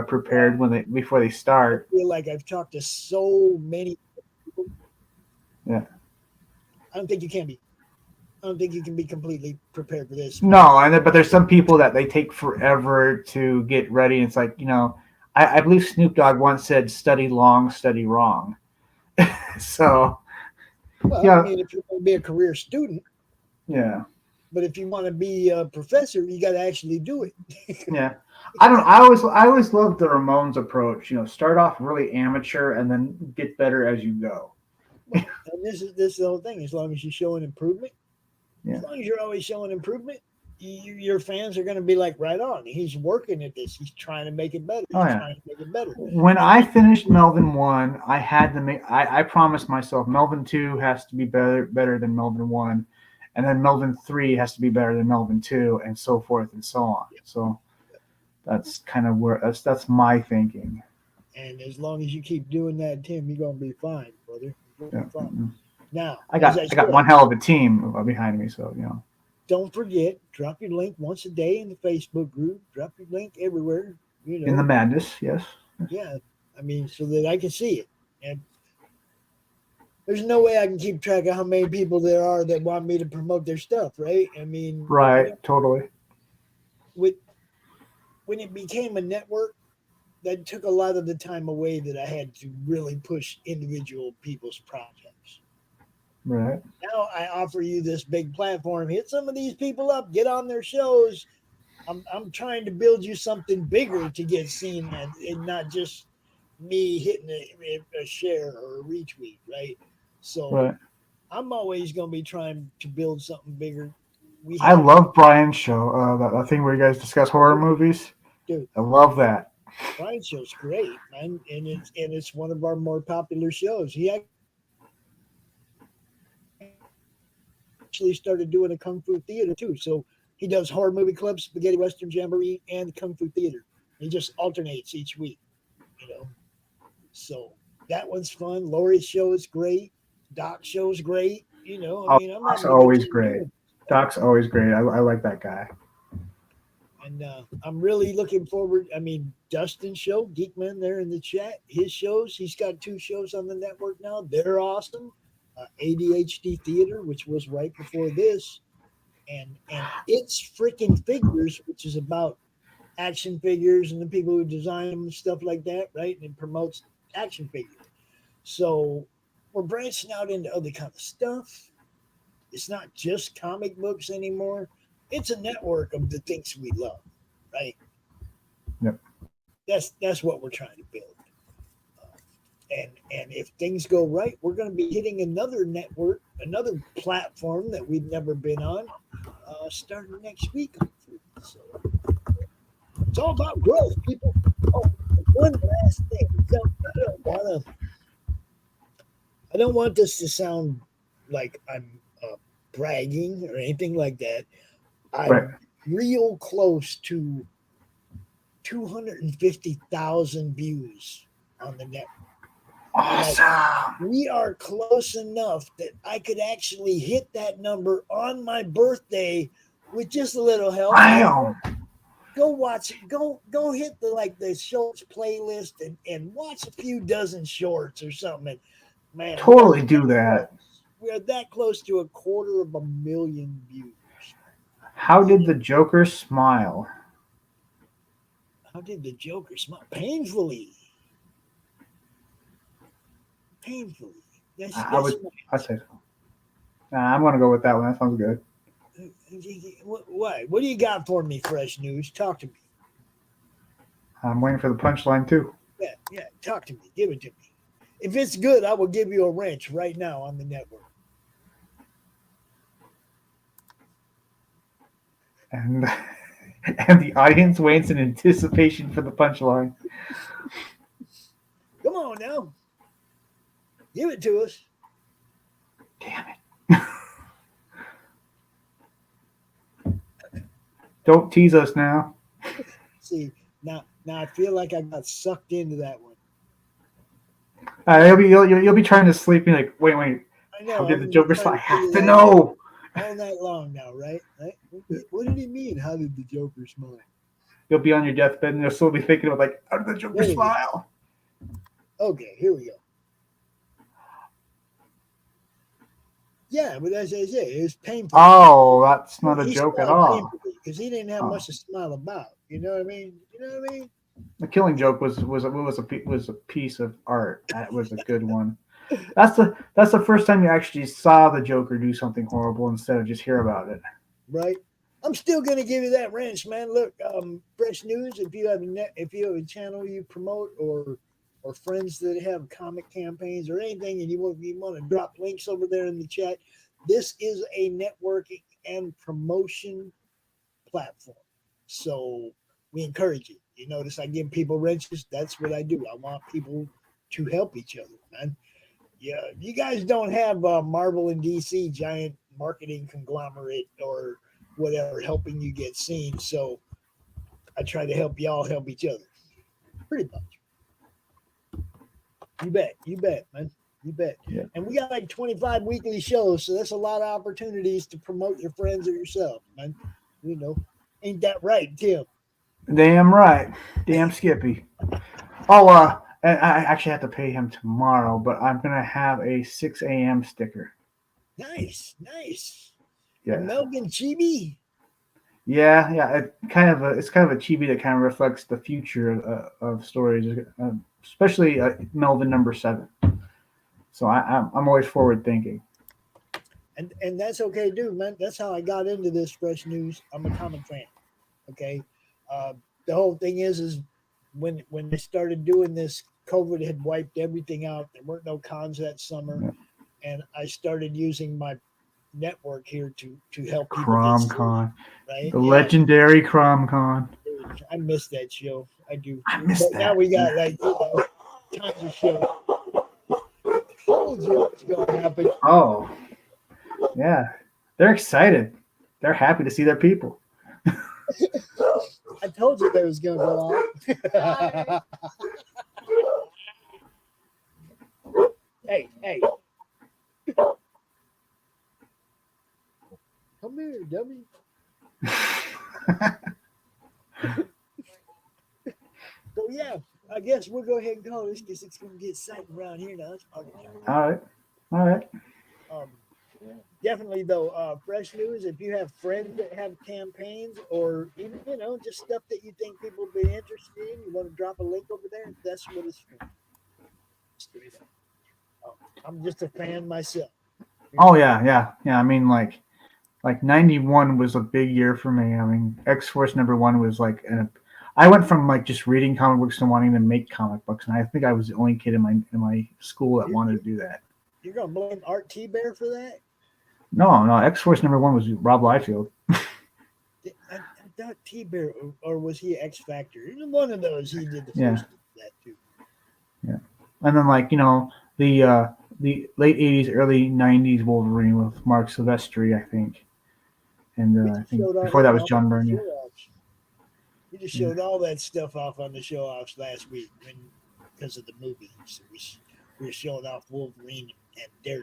prepared before they start. I feel like I've talked to so many people. Yeah. I don't think you can be. I don't think you can be completely prepared for this. No, but there's some people that they take forever to get ready. And it's like, I believe Snoop Dogg once said, "Study long, study wrong." So, well, I mean, if you want to be a career student, yeah. But if you want to be a professor, you got to actually do it. Yeah, I always loved the Ramones approach. Start off really amateur and then get better as you go. And this is the whole thing. As long as you show an improvement, yeah. As long as you're always showing improvement, your fans are going to be like, right on. He's working at this. He's trying to make it better. He's trying to make it better. When I finished Melvin 1, I had to make. I promised myself Melvin 2 has to be better than Melvin 1, and then Melvin 3 has to be better than Melvin 2, and so forth and so on. So that's kind of where that's my thinking. And as long as you keep doing that, Tim, you're going to be fine, brother. You're going to be fine. Mm-hmm. Now, I got one hell of a team behind me, so Don't forget, drop your link once a day in the Facebook group. Drop your link everywhere. In the madness, yes. Yeah, I mean, so that I can see it. And there's no way I can keep track of how many people there are that want me to promote their stuff, right? I mean, right, totally. When it became a network, that took a lot of the time away that I had to really push individual people's projects. Right. Now I offer you this big platform. Hit some of these people up. Get on their shows. I'm trying to build you something bigger to get seen, and not just me hitting a share or a retweet, right? So I'm always going to be trying to build something bigger. I love Brian's show. That thing where you guys discuss horror movies. Dude, I love that. Brian's show's great, man, and it's one of our more popular shows. He actually started doing a kung fu theater too. So he does horror movie clubs, spaghetti western jamboree, and kung fu theater. He just alternates each week, So that one's fun. Laurie's show is great. Doc's show is great. Doc's always great. Doc's always great. I like that guy. And I'm really looking forward. I mean, Dustin's show, Geekmen, there in the chat. His shows, he's got 2 shows on the network now. They're awesome. ADHD Theater, which was right before this, and It's Freaking Figures, which is about action figures and the people who design them and stuff like that, right? And it promotes action figures. So we're branching out into other kind of stuff. It's not just comic books anymore. It's a network of the things we love, right? Yep. That's what we're trying to build. And if things go right, we're going to be hitting another network, another platform that we've never been on, starting next week. So it's all about growth, people. Oh, one last thing. I don't want this to sound like I'm bragging or anything like that. I'm Right. real close to 250,000 views on the network. Awesome. We are close enough that I could actually hit that number on my birthday with just a little help. Wow. Go watch it. Go hit the shorts playlist and watch a few dozen shorts or something. And, man, Totally do that. We're that close to 250,000 views. How did the Joker smile? How did the Joker smile? Painfully. Painfully. I'd say so. I'm gonna go with that one. That sounds good. What do you got for me, Fresh News? Talk to me. I'm waiting for the punchline too. Yeah, talk to me. Give it to me. If it's good, I will give you a wrench right now on the network. And the audience waits in anticipation for the punchline. Come on now. Give it to us. Damn it. Don't tease us now. See, now I feel like I got sucked into that one. You'll be trying to sleep and like, wait. I know. How did the Joker smile? I have to know. know. All night long now, right? What did he mean? How did the Joker smile? You'll be on your deathbed and you'll still be thinking about like, how did the Joker smile? Okay, here we go. Yeah, but as I say, it was painful. Oh, that's not a joke at all. Because he didn't have much to smile about. You know what I mean? The Killing Joke was a piece of art. That was a good one. That's the first time you actually saw the Joker do something horrible instead of just hear about it. Right. I'm still gonna give you that wrench, man. Look, Fresh News. If you have a channel you promote or friends that have comic campaigns or anything, and you want to drop links over there in the chat, this is a networking and promotion platform. So we encourage it. You notice I give people wrenches. That's what I do. I want people to help each other, man. Yeah, you guys don't have Marvel and DC giant marketing conglomerate or whatever helping you get seen. So I try to help y'all help each other. Pretty much. You bet, man. You bet. Yeah. And we got like 25 weekly shows, so that's a lot of opportunities to promote your friends or yourself, man. Ain't that right, Tim? Damn right. Damn Skippy. Oh, and I actually have to pay him tomorrow, but I'm gonna have a 6 a.m. sticker. Nice. Yeah. Melvin Chibi. Yeah. It's kind of a chibi that kind of reflects the future of stories, especially Melvin number 7. So I'm always forward thinking. And that's okay, dude, man. That's how I got into this Fresh News. I'm a comic fan. Okay. The whole thing is when they started doing this, COVID had wiped everything out. There weren't no cons that summer. Yeah. And I started using my network here to help people. CromCon. Right? The legendary CromCon. I miss that show. I do. I miss that. Now we got tons of shows. Told you what's going to happen. Oh. Yeah. They're excited. They're happy to see their people. I told you that was going to go on. Hey. Come here, dummy. So, yeah, I guess we'll go ahead and call this because it's going to get exciting around here now. All right. Definitely, though, Fresh News, if you have friends that have campaigns or even, just stuff that you think people will be interested in, you want to drop a link over there, that's what it's for. I'm just a fan myself. Oh, yeah. I mean, like 91 was a big year for me. I mean, X-Force number 1 was I went from just reading comic books to wanting to make comic books, and I think I was the only kid in my school that wanted to do that. You're gonna blame Art T-Bear for that? No. X-Force number 1 was Rob Liefeld. I thought T-Bear, or was he X Factor? One of those he did the first of that too. Yeah, and then the late 80s, early 90s Wolverine with Mark Silvestri, I think. And I think before that was John Byrne. Yeah. We just showed all that stuff off on the show-offs last week because of the movie. So we were showing off Wolverine and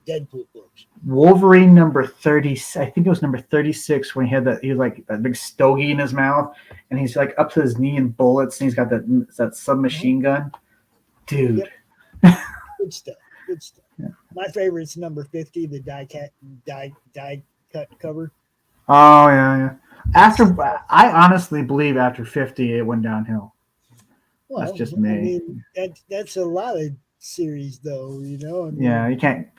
Deadpool books. Wolverine number 30, I think it was number 36 when he had that. He was like a big stogie in his mouth, and he's like up to his knee in bullets, and he's got that submachine gun. Dude. Yep. Good stuff. Good stuff. Yeah. My favorite's number 50, the die cut cover. Oh yeah. I honestly believe after 50 it went downhill. Well, that's just me. I mean, that's a lot of series though, you know. I mean, yeah, you can't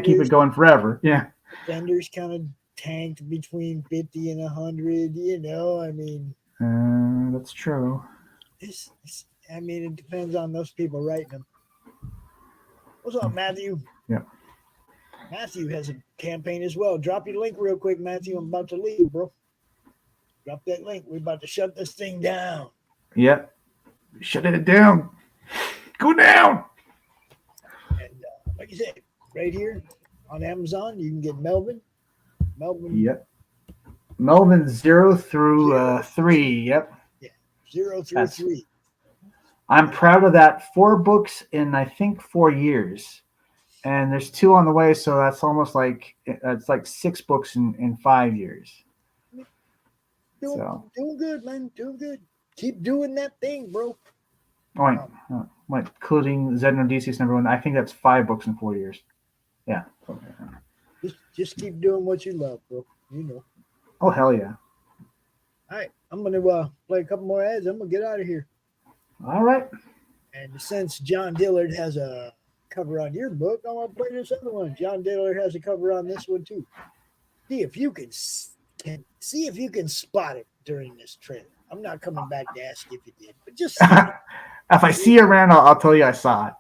keep it going forever. Yeah. Defenders kind of tanked between 50 and 100, you know. I mean, that's true. I mean, it depends on those people writing them. What's up, Matthew? Yeah. Matthew has a campaign as well. Drop your link real quick, Matthew. I'm about to leave, bro. Drop that link. We're about to shut this thing down. Yep. Shut it down. Go down. And like you said, right here on Amazon, you can get Melvin. Yep. Melvin 0 through 3. Yep. Yeah. 0 through 3. I'm proud of that. 4 books in, I think, 4 years. And there's 2 on the way, so that's almost like it's like 6 books in 5 years. Doing good, man. Doing good. Keep doing that thing, bro. Oh, wait, including Zedno DC's number 1. I think that's 5 books in 4 years. Yeah. Just keep doing what you love, bro. You know. Oh, hell yeah. All right. I'm going to play a couple more ads. I'm going to get out of here. All right. And since John Dillard has a cover on your book, I want to play this other one. John Dillard has a cover on this one too. See if you can spot it during this trailer. I'm not coming back to ask if you did, but just if I see you around, I'll tell you I saw it.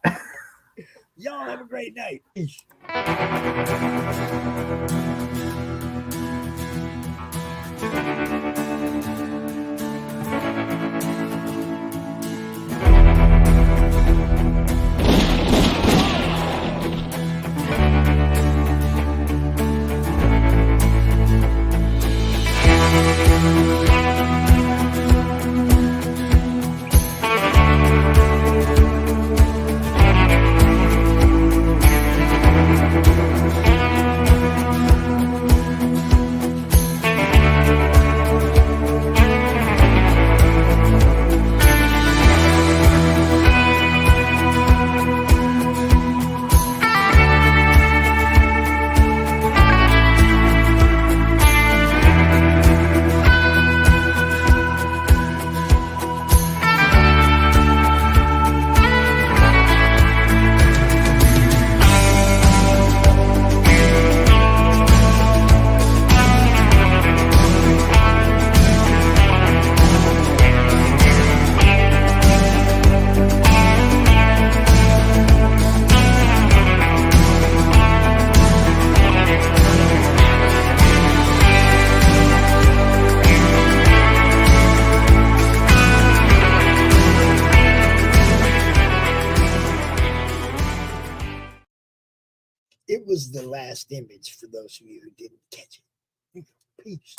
Y'all have a great night. Peace. It was the last image for those of you who didn't catch it. Peace.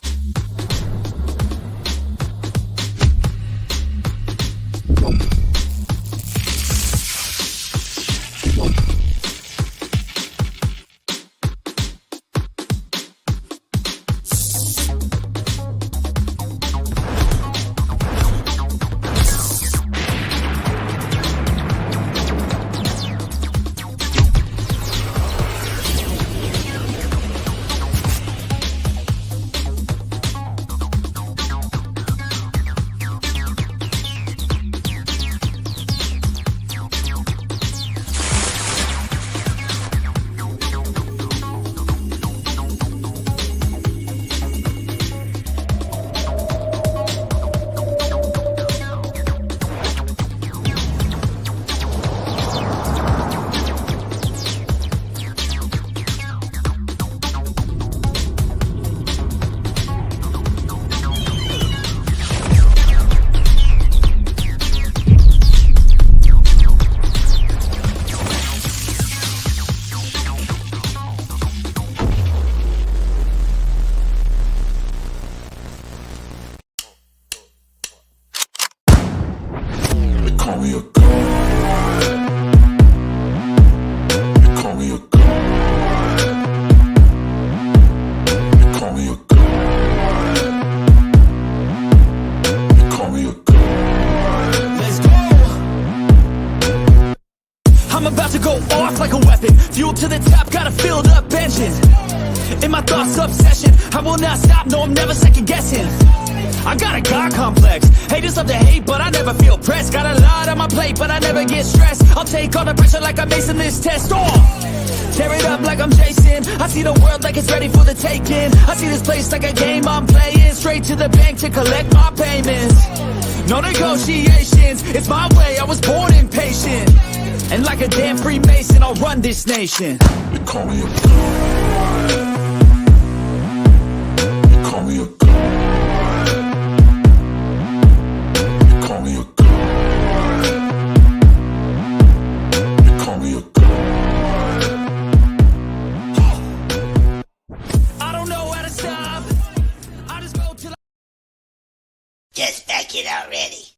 me a god. You call me a god. You call me a god. You call me a god. Let's go. I'm about to go off like a weapon. Fuel to the top, got a filled up engine. In my thoughts, obsession. I will not stop, no, I'm never second guessing. I got a God complex. Haters love to hate, but I never feel pressed. Got a lot on my plate, but I never get stressed. I'll take all the pressure like I'm acing this test. Tear it up like I'm Jason. I see the world like it's ready for the taking. I see this place like a game I'm playing. Straight to the bank to collect my payments. No negotiations, it's my way, I was born impatient. And like a damn Freemason, I'll run this nation. You call me a god. You call me a god. You call me a god. You call me a god. I don't know how to stop. I just go till I... Just back it already.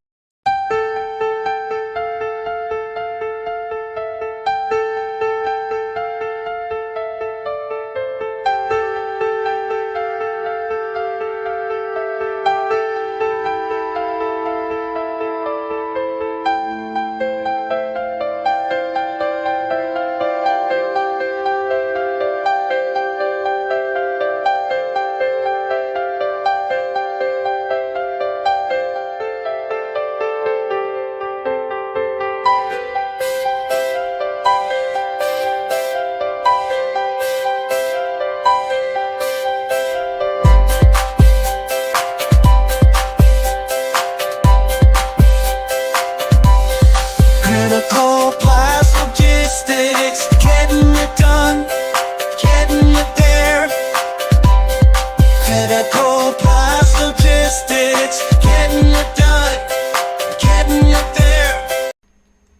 Critical blast logistics, getting it done, getting it there. Critical blast logistics, getting it done, getting it there.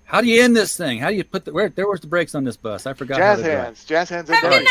How do you end this thing? How do you put the where's the brakes on this bus? I forgot. Jazz how to do it. hands. Jazz hands. All right.